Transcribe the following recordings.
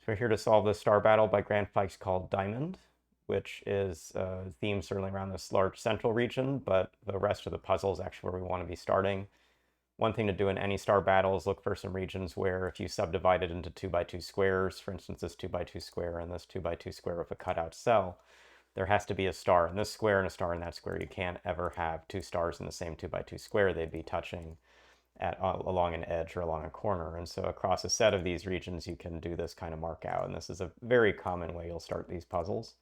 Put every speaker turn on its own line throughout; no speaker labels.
So we're here to solve this star battle by Grant Fikes called Diamond, which is a theme certainly around this large central region, but the rest of the puzzle is actually where we want to be starting. One thing to do in any star battle is look for some regions where if you subdivide it into 2x2 squares, for instance this 2x2 square and this 2x2 square with a cutout cell, there has to be a star in this square and a star in that square. You can't ever have two stars in the same 2x2 square. They'd be touching along an edge or along a corner. And so across a set of these regions, you can do this kind of mark out. And this is a very common way you'll start these puzzles.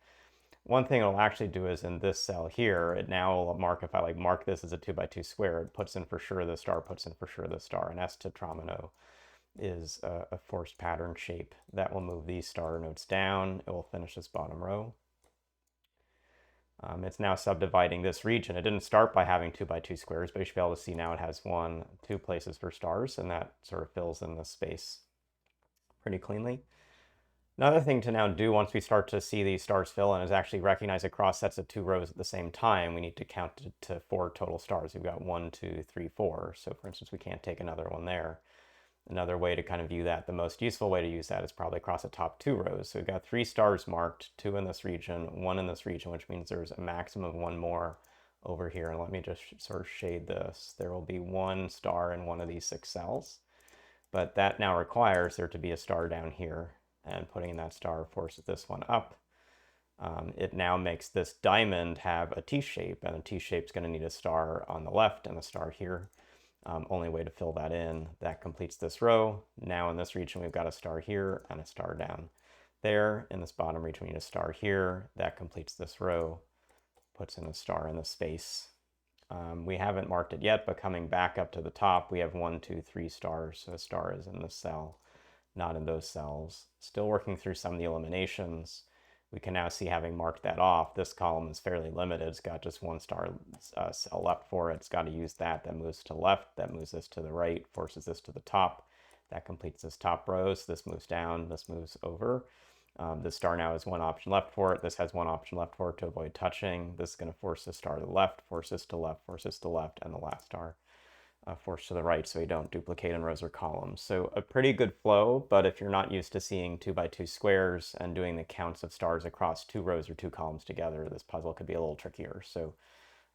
One thing it'll actually do is in this cell here, it now will mark, if I mark this as a 2x2 square, it puts in for sure the star, puts in for sure the star. And S tetromino is a forced pattern shape that will move these star nodes down. It will finish this bottom row. It's now subdividing this region. It didn't start by having 2x2 squares, but you should be able to see now it has two places for stars, and that sort of fills in the space pretty cleanly. Another thing to now do once we start to see these stars fill in is actually recognize across sets of two rows at the same time. We need to count to 4 total stars. We've got 1, 2, 3, 4. So for instance, we can't take another one there. Another way to kind of view that, the most useful way to use that is probably across the top 2 rows. So we've got 3 stars marked, 2 in this region, 1 in this region, which means there's a maximum of 1 more over here. And let me just sort of shade this. There will be 1 star in one of these 6 cells, but that now requires there to be a star down here, and putting in that star forces this one up. It now makes this diamond have a T-shape, and a T-shape is going to need a star on the left and a star here. Only way to fill that in. That completes this row. Now in this region, we've got a star here and a star down there. In this bottom region, we need a star here. That completes this row, puts in a star in the space. We haven't marked it yet, but coming back up to the top, we have 1, 2, 3 stars. So a star is in this cell, not in those cells. Still working through some of the eliminations. We can now see, having marked that off, this column is fairly limited. It's got just 1 star cell left for it. It's got to use that. That moves to the left. That moves this to the right, forces this to the top. That completes this top row. So this moves down. This moves over. This star now has 1 option left for it. This has 1 option left for it to avoid touching. This is going to force this star to the left, force this to the left, force this to the left, and the last star forced to the right so you don't duplicate in rows or columns. So a pretty good flow, but if you're not used to seeing 2x2 squares and doing the counts of stars across 2 rows or 2 columns together, this puzzle could be a little trickier. So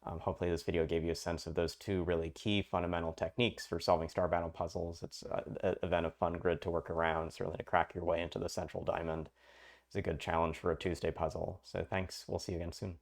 hopefully this video gave you a sense of those 2 really key fundamental techniques for solving star battle puzzles. It's an event of fun grid to work around, certainly to crack your way into the central diamond. It's a good challenge for a Tuesday puzzle. So thanks, we'll see you again soon.